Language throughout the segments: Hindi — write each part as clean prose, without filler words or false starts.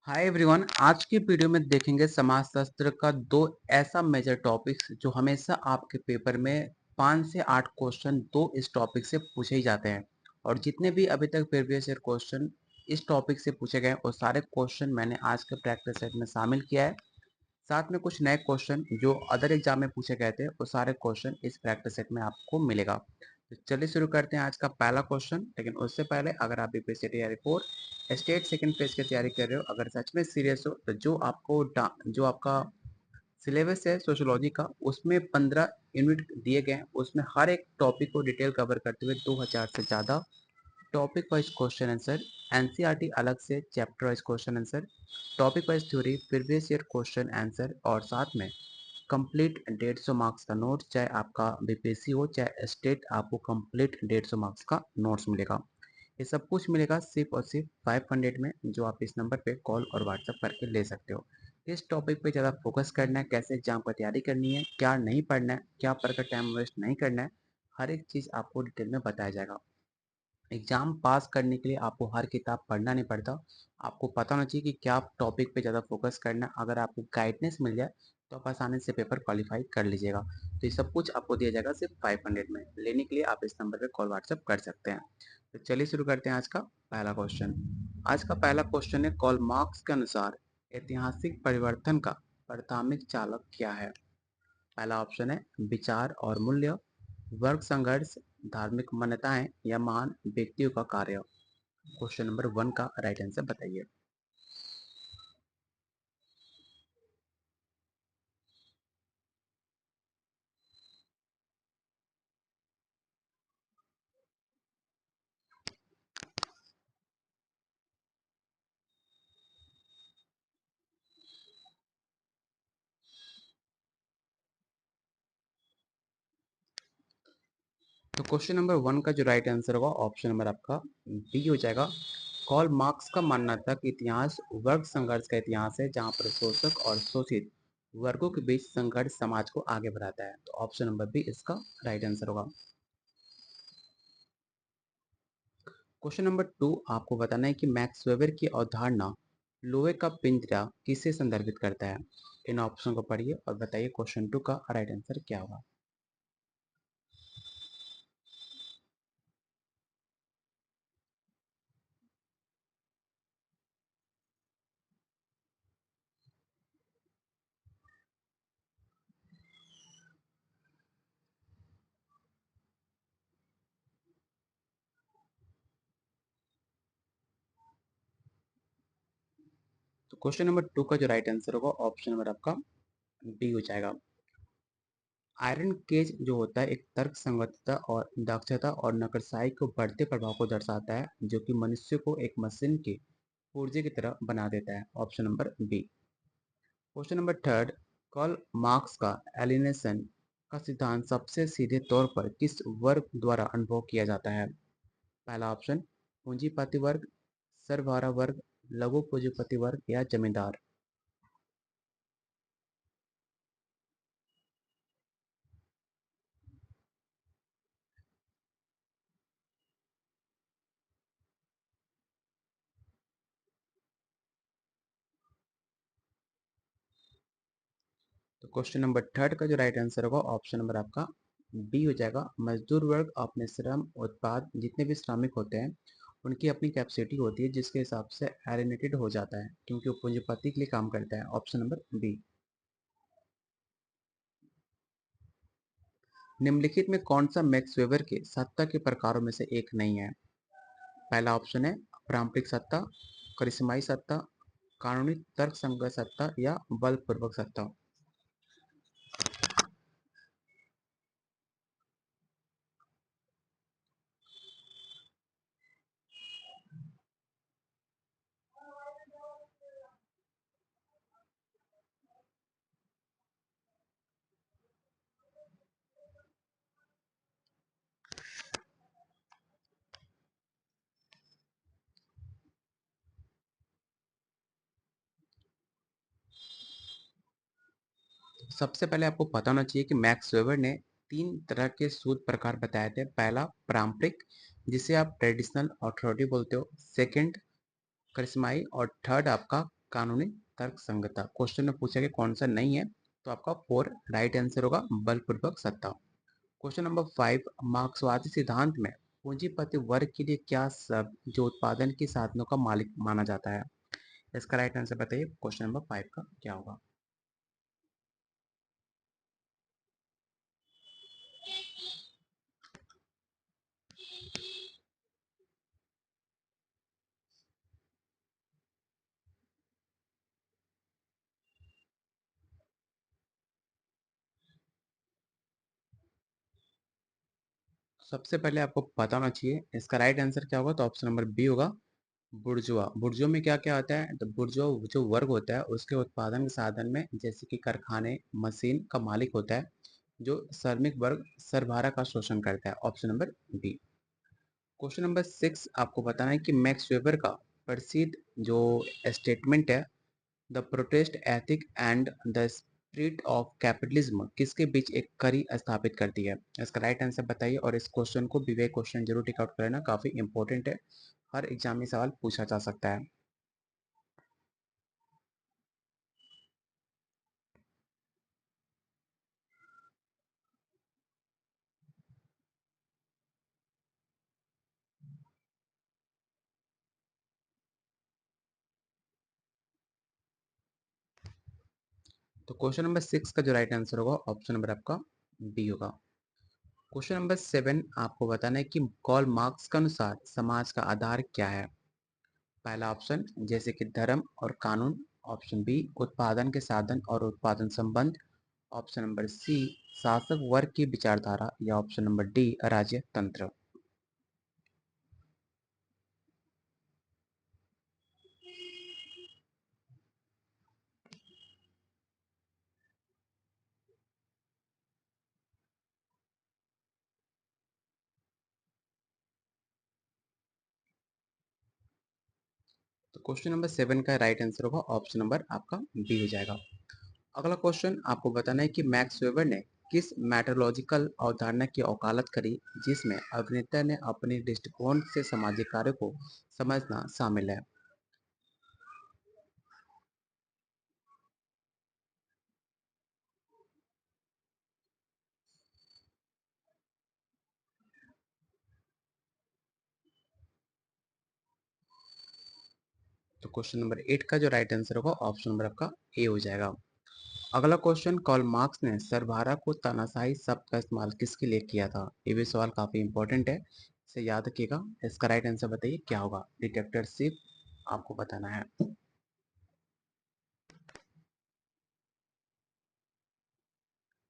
Hi everyone. आज की वीडियो में देखेंगे समाजशास्त्र का दो ऐसा मेजर टॉपिक्स जो हमेशा आपके पेपर में 5 से 8 क्वेश्चन दो इस टॉपिक से पूछे ही जाते हैं। और जितने भी अभी तक प्रीवियस ईयर क्वेश्चन इस टॉपिक से पूछे गए वो सारे क्वेश्चन मैंने आज के प्रैक्टिस सेट में शामिल किया है। साथ में कुछ नए क्वेश्चन जो अदर एग्जाम में पूछे गए थे वो सारे क्वेश्चन इस प्रैक्टिस सेट में आपको मिलेगा। तो चलिए शुरू करते हैं आज का पहला क्वेश्चन। लेकिन उससे पहले अगर आप बीपीएससी तैयारी फोर स्टेट सेकंड फेज की तैयारी कर रहे हो, अगर सच में सीरियस हो तो जो आपका सिलेबस है सोशियोलॉजी का उसमें 15 यूनिट दिए गए हैं। उसमें हर एक टॉपिक को डिटेल कवर करते हुए 2000 से ज़्यादा topic wise question answer, NCERT अलग से chapter wise question answer, topic wise theory, previous year question answer और साथ में कंप्लीट 150 मार्क्स का नोट्स। चाहे आपका बीपीएससी हो चाहे स्टेट, आपको कंप्लीट 150 मार्क्स का नोट्स मिलेगा। ये सब कुछ मिलेगा सिर्फ और सिर्फ 500 में, जो आप इस नंबर पे कॉल और व्हाट्सएप करके ले सकते हो। इस टॉपिक पे ज़्यादा फोकस करना है, कैसे एग्जाम की तैयारी करनी है, क्या नहीं पढ़ना है, क्या पढ़कर टाइम वेस्ट नहीं करना है, हर एक चीज़ आपको डिटेल में बताया जाएगा। एग्जाम पास करने के लिए आपको हर किताब पढ़ना नहीं पड़ता। आपको पता होना चाहिए कि क्या टॉपिक पे ज़्यादा फोकस करना है। अगर आपको गाइडेंस मिल जाए तो आप आसानी से पेपर क्वालिफाई कर लीजिएगा। तो ये सब कुछ आपको दिया जाएगा सिर्फ 500 में। लेने के लिए आप इस नंबर पे कॉल व्हाट्सएप कर सकते हैं। तो चलिए शुरू करते हैं आज का पहला क्वेश्चन। आज का पहला क्वेश्चन है, कॉल मार्क्स के अनुसार ऐतिहासिक परिवर्तन का प्राथमिक चालक क्या है। पहला ऑप्शन है विचार और मूल्य, वर्ग संघर्ष, धार्मिक मान्यताएं या महान व्यक्तियों का कार्य। क्वेश्चन नंबर 1 का राइट आंसर बताइए। तो क्वेश्चन नंबर 1 का जो राइट आंसर होगा ऑप्शन नंबर आपका बी हो जाएगा। कॉल मार्क्स का मानना था कि इतिहास वर्ग संघर्ष का इतिहास है, जहां पर शोषक और शोषित वर्गों के बीच संघर्ष समाज को आगे बढ़ाता है। तो ऑप्शन नंबर बी इसका राइट आंसर होगा। क्वेश्चन नंबर 2 आपको बताना है कि मैक्स वेबर की अवधारणा लोहे का पिंजरा किसे संदर्भित करता है। इन ऑप्शन को पढ़िए और बताइए क्वेश्चन 2 का राइट आंसर क्या होगा। तो क्वेश्चन नंबर 2 का जो राइट आंसर होगा ऑप्शन नंबर आपका बी हो जाएगा। आयरन केज जो होता है एक तर्क संगतता और दक्षता और नकरसाई को बढ़ते प्रभाव को दर्शाता है, जो कि मनुष्य को एक मशीन के पुर्जे की तरह बना देता है। Option number B. Question number 3, Karl Marx का एलिनेशन का सिद्धांत सबसे सीधे तौर पर किस वर्ग द्वारा अनुभव किया जाता है। पहला ऑप्शन पूंजीपति वर्ग, सरबराह वर्ग, लघु पूंजीपति वर्ग या जमींदार। तो क्वेश्चन नंबर 3 का जो राइट आंसर होगा ऑप्शन नंबर आपका बी हो जाएगा। मजदूर वर्ग अपने श्रम उत्पाद, जितने भी श्रमिक होते हैं उनकी अपनी कैपेसिटी होती है जिसके हिसाब से एलिनेटेड हो जाता है, क्योंकि वो पूंजीपति के लिए काम करता है। Option number B. निम्नलिखित में कौन सा मैक्स वेबर के सत्ता के प्रकारों में से एक नहीं है। पहला ऑप्शन है पारंपरिक सत्ता, करिश्माई सत्ता, कानूनी तर्क संगत सत्ता या बलपूर्वक सत्ता। सबसे पहले आपको पता होना चाहिए कि मैक्स वेबर ने 3 तरह के सूद प्रकार बताए थे। पहला पारंपरिक, जिसे आप ट्रेडिशनल अथॉरिटी बोलते हो। सेकंड करिश्माई और थर्ड आपका कानूनी तर्क संगता। क्वेश्चन में पूछा कि कौन सा नहीं है, तो आपका 4 राइट आंसर होगा बलपूर्वक सत्ता। क्वेश्चन नंबर 5, मार्क्सवादी सिद्धांत में पूंजीपति वर्ग के लिए क्या शब्द जो उत्पादन के साधनों का मालिक माना जाता है? इसका राइट आंसर बताइए, क्वेश्चन नंबर 5 का क्या होगा? सबसे पहले आपको पता होना चाहिए इसका राइट आंसर क्या होगा, तो ऑप्शन नंबर बी होगा, बुर्जुआ। बुर्जुआ में क्या क्या आता है? तो बुर्जुआ जो वर्ग होता है उसके उत्पादन के साधन में जैसे कि कारखाने, मशीन का मालिक होता है, जो श्रमिक वर्ग सरबराह का शोषण करता है। Option number B. Question number 6 आपको बताना है कि मैक्स वेबर का प्रसिद्ध जो स्टेटमेंट है, the protest ethic and the spirit of capitalism, किसके बीच एक कड़ी स्थापित करती है? इसका राइट आंसर बताइए, और इस क्वेश्चन को विवेक क्वेश्चन जरूर टिक आउट करना, काफी इंपॉर्टेंट है, हर एग्जाम में सवाल पूछा जा सकता है। तो क्वेश्चन नंबर 6 का जो राइट आंसर होगा, ऑप्शन नंबर आपका बी होगा। क्वेश्चन नंबर 7 आपको बताना है कि कॉल मार्क्स के अनुसार समाज का आधार क्या है? पहला ऑप्शन जैसे कि धर्म और कानून, ऑप्शन बी उत्पादन के साधन और उत्पादन संबंध, ऑप्शन नंबर सी शासक वर्ग की विचारधारा, या ऑप्शन नंबर डी राज्य तंत्र। तो क्वेश्चन नंबर 7 का राइट आंसर होगा ऑप्शन नंबर आपका बी हो जाएगा। अगला क्वेश्चन आपको बताना है कि मैक्स वेबर ने किस मेट्रोलॉजिकल अवधारणा की वकालत करी, जिसमें अभिनेता ने अपने दृष्टिकोण से सामाजिक कार्य को समझना शामिल है? तो क्वेश्चन नंबर 8 का जो राइट आंसर होगा, ऑप्शन नंबर आपका ए हो जाएगा। अगला क्वेश्चन, कार्ल मार्क्स ने सरबराह को तानाशाही शब्द का इस्तेमाल किसके लिए किया था? ये भी सवाल काफी इंपॉर्टेंट है, इसे याद रखिएगा। इसका राइट आंसर बताइए क्या होगा, डिक्टेटरशिप आपको बताना है।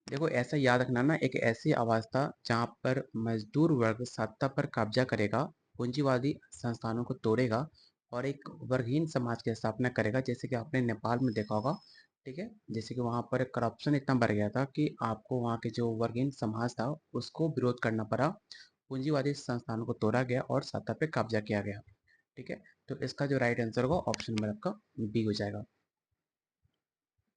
देखो ऐसा याद रखना ना, एक ऐसी अवस्था जहाँ पर मजदूर वर्ग सत्ता पर कब्जा करेगा, पूंजीवादी संस्थानों को तोड़ेगा और एक वर्गहीन समाज की स्थापना करेगा, जैसे कि आपने नेपाल में देखा होगा। ठीक है, जैसे कि वहां पर करप्शन इतना बढ़ गया था कि आपको वहां के जो वर्गहीन समाज था उसको विरोध करना पड़ा, पूंजीवादी संस्थानों को तोड़ा गया और सत्ता पे कब्जा किया गया। ठीक है, तो इसका जो राइट आंसर होगा, ऑप्शन नंबर आपका बी हो जाएगा।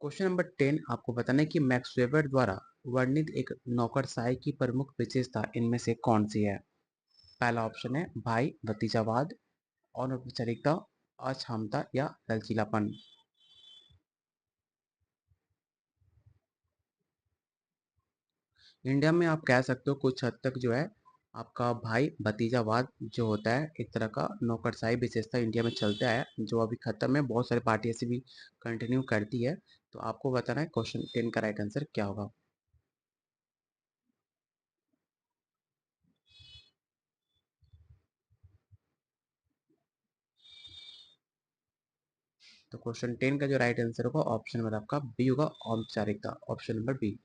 क्वेश्चन नंबर 10 आपको बताना है कि मैक्स वेबर द्वारा वर्णित एक नौकरशाही की प्रमुख विशेषता इनमें से कौन सी है? पहला ऑप्शन है भाई भतीजावाद, अनौपचारिकता, अक्षमता या लचीलापन। इंडिया में आप कह सकते हो कुछ हद तक जो है आपका भाई भतीजावाद जो होता है, एक तरह का नौकरशाही विशेषता इंडिया में चलता है, जो अभी खत्म है, बहुत सारी पार्टी ऐसी भी कंटिन्यू करती है। तो आपको बताना है क्वेश्चन 10 का राइट आंसर क्या होगा। तो क्वेश्चन 10 का जो राइट आंसर होगा, ऑप्शन नंबर आपका बी होगा, औपचारिकता, ऑप्शन नंबर बी।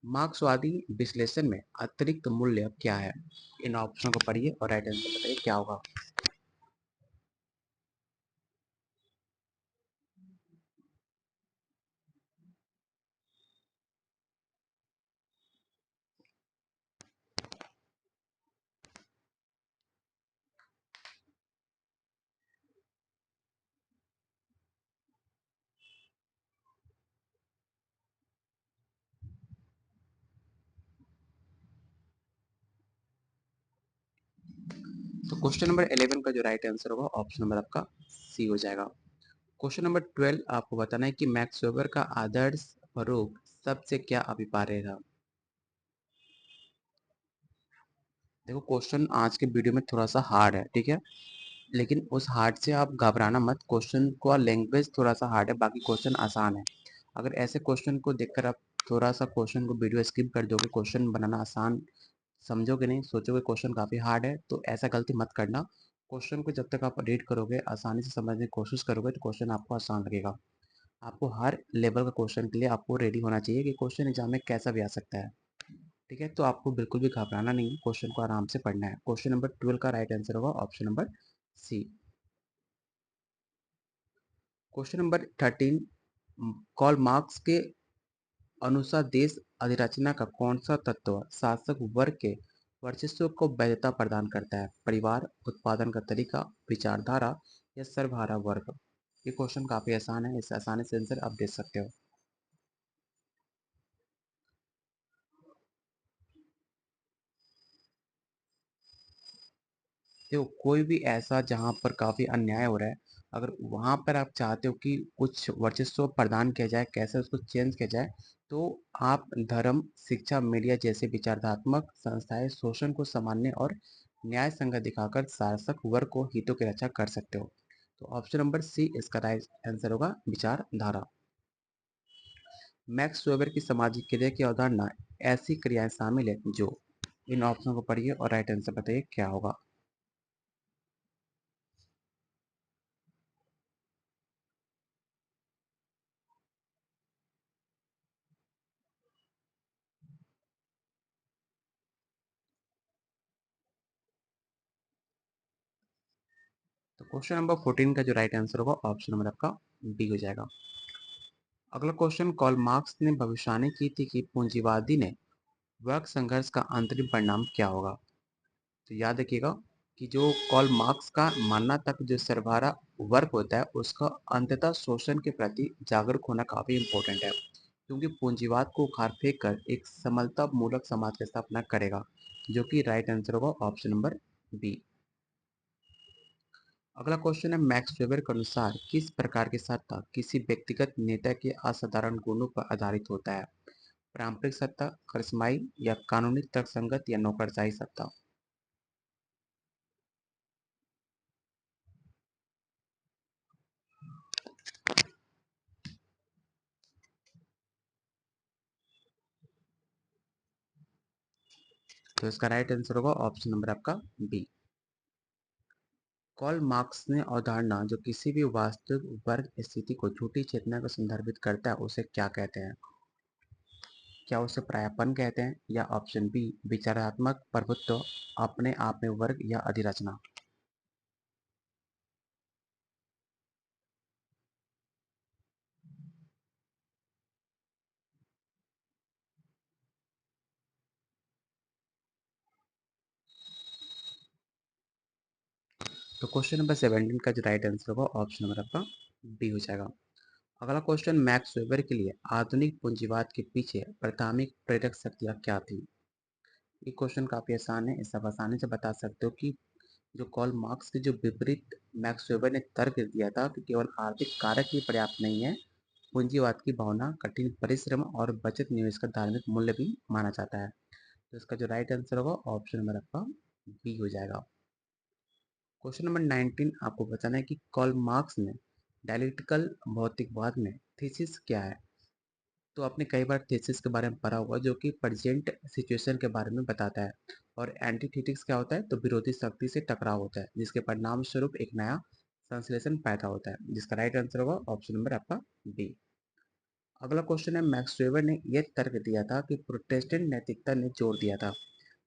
मार्क्सवादी विश्लेषण में अतिरिक्त मूल्य क्या है? इन ऑप्शन को पढ़िए और राइट आंसर बताइए क्या होगा। तो क्वेश्चन नंबर 11 का जो राइट आंसर होगा, ऑप्शन नंबर आपका सी हो जाएगा। क्वेश्चन नंबर 12 आपको बताना है कि मैक्स वेबर का आदर्श स्वरूप सबसे क्या अभिप्राय था। देखो क्वेश्चन आज के वीडियो में थोड़ा सा हार्ड है, ठीक है, लेकिन उस हार्ड से आप घबराना मत। क्वेश्चन का लैंग्वेज थोड़ा सा हार्ड है, बाकी क्वेश्चन आसान है। अगर ऐसे क्वेश्चन को देखकर आप थोड़ा सा क्वेश्चन को वीडियो स्किप कर दोगे, क्वेश्चन बनाना आसान समझोगे नहीं, सोचोगे क्वेश्चन काफ़ी हार्ड है, तो ऐसा गलती मत करना। क्वेश्चन को जब तक आप रीड करोगे, आसानी से समझने की कोशिश करोगे, तो क्वेश्चन आपको आसान लगेगा। आपको हर लेवल का क्वेश्चन के लिए आपको रेडी होना चाहिए कि क्वेश्चन एग्जाम में कैसा भी आ सकता है। ठीक है, तो आपको बिल्कुल भी घबराना नहीं है, क्वेश्चन को आराम से पढ़ना है। क्वेश्चन नंबर 12 का राइट आंसर होगा option number C. Question number 13, Karl Marx के अनुसार देश अधिरचना का कौन सा तत्व शासक वर्ग के वर्चस्व को वैधता प्रदान करता है? परिवार, उत्पादन का तरीका, विचारधारा या सर्वहारा वर्ग? ये क्वेश्चन काफी आसान है, इस आसानी से आंसर आप दे सकते हो। देखो कोई भी ऐसा जहाँ पर काफ़ी अन्याय हो रहा है, अगर वहाँ पर आप चाहते हो कि कुछ वर्चस्व प्रदान किया जाए, कैसे उसको चेंज किया जाए, तो आप धर्म, शिक्षा, मीडिया जैसे विचारधात्मक संस्थाएं शोषण को सामान्य और न्याय संगत दिखाकर शासक वर्ग को हितों की रक्षा कर सकते हो। तो ऑप्शन नंबर सी इसका राइट आंसर होगा, विचारधारा। मैक्स वेबर की सामाजिक क्रिया की अवधारणा ऐसी क्रियाएं शामिल है जो, इन ऑप्शन को पढ़िए और राइट आंसर बताइए क्या होगा। तो क्वेश्चन नंबर 14 का जो राइट आंसर होगा ऑप्शन नंबर आपका बी हो जाएगा। अगला क्वेश्चन, कॉल मार्क्स ने भविष्यवाणी की थी कि पूंजीवादी ने वर्ग संघर्ष का अंतरिम परिणाम क्या होगा। तो याद रखिएगा कि जो कॉल मार्क्स का मानना था कि जो सर्वहारा वर्ग होता है उसका अंततः शोषण के प्रति जागरूक होना काफी इंपॉर्टेंट है, क्योंकि पूंजीवाद को उखाड़ फेंक कर एक समलता मूलक समाज की स्थापना करेगा, जो कि राइट आंसर होगा ऑप्शन नंबर बी। अगला क्वेश्चन है, मैक्स वेबर के अनुसार किस प्रकार की सत्ता किसी व्यक्तिगत नेता के असाधारण गुणों पर आधारित होता है? पारंपरिक सत्ता, करिश्माई या कानूनी तर्कसंगत या नौकरशाही सत्ता? तो इसका राइट आंसर होगा ऑप्शन नंबर आपका बी। कॉल मार्क्स ने अवधारणा जो किसी भी वास्तविक वर्ग स्थिति को झूठी चेतना को संदर्भित करता है उसे क्या कहते हैं? क्या उसे प्रायपन कहते हैं या ऑप्शन बी विचारात्मक प्रभुत्व, अपने आप में वर्ग या अधिरचना? तो क्वेश्चन नंबर 17 का जो राइट आंसर होगा ऑप्शन नंबर आपका बी हो जाएगा। अगला क्वेश्चन, मैक्स वेबर के लिए आधुनिक पूंजीवाद के पीछे प्राथमिक प्रेरक शक्तियाँ क्या थी? ये क्वेश्चन काफी आसान है, इस आप आसानी से बता सकते हो कि जो कॉल मार्क्स के जो विपरीत मैक्स वेबर ने तर्क दिया था कि केवल आर्थिक कारक ही पर्याप्त नहीं है, पूंजीवाद की भावना, कठिन परिश्रम और बचत निवेश का धार्मिक मूल्य भी माना जाता है। तो इसका जो राइट आंसर होगा ऑप्शन नंबर आपका बी हो जाएगा। क्वेश्चन नंबर 19 आपको बताना है कि कॉल मार्क्स ने डायलेक्टिकल भौतिकवाद में थीसिस क्या है? तो आपने कई बार थीसिस के बारे में पढ़ा होगा, जो कि प्रेजेंट सिचुएशन के बारे में बताता है। और एंटीथेटिक्स क्या होता है? तो विरोधी शक्ति से टकराव होता है, जिसके परिणाम स्वरूप एक नया संश्लेषण पैदा होता है, जिसका राइट आंसर होगा ऑप्शन नंबर आपका बी। अगला क्वेश्चन है, मैक्स वेबर ने यह तर्क दिया था कि प्रोटेस्टेंट नैतिकता ने जोड़ दिया था।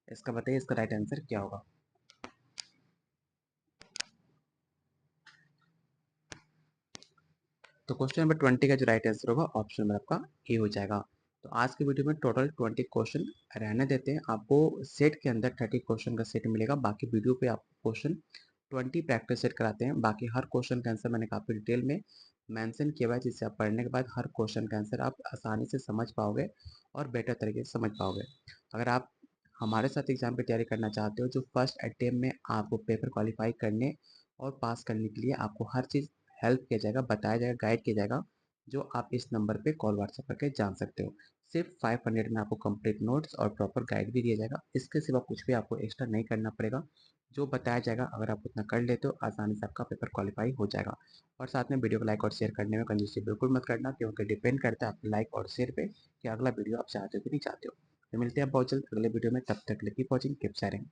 इसका बताइए इसका राइट आंसर क्या होगा। तो क्वेश्चन नंबर 20 का जो राइट आंसर होगा ऑप्शन नंबर आपका ए हो जाएगा। तो आज की वीडियो में टोटल 20 क्वेश्चन रहने देते हैं, आपको सेट के अंदर 30 क्वेश्चन का सेट मिलेगा, बाकी वीडियो पे आपको क्वेश्चन 20 प्रैक्टिस सेट कराते हैं। बाकी हर क्वेश्चन का आंसर मैंने काफ़ी डिटेल में मेंशन किया हुआ है, जिससे आप पढ़ने के बाद हर क्वेश्चन का आंसर आप आसानी से समझ पाओगे और बेटर तरीके से समझ पाओगे। अगर आप हमारे साथ एग्जाम की तैयारी करना चाहते हो, जो फर्स्ट अटेम्प्ट में आपको पेपर क्वालिफाई करने और पास करने के लिए आपको हर चीज़ हेल्प किया जाएगा, बताया जाएगा, गाइड किया जाएगा, जो आप इस नंबर पे कॉल व्हाट्सएप करके जान सकते हो। सिर्फ 500 में आपको कंप्लीट नोट्स और प्रॉपर गाइड भी दिया जाएगा। इसके सिवा कुछ भी आपको एक्स्ट्रा नहीं करना पड़ेगा। जो बताया जाएगा अगर आप उतना कर लेते हो, आसानी से आपका पेपर क्वालिफाई हो जाएगा। और साथ में वीडियो को लाइक और शेयर करने में कंजूसी बिल्कुल मत करना, क्योंकि डिपेंड करता है आपके लाइक और शेयर पे कि अगला वीडियो आप चाहते हो कि नहीं चाहते हो। तो मिलते हैं बहुत जल्द अगले वीडियो में, तब तक के लिए कीप वॉचिंग, कीप शेयरिंग।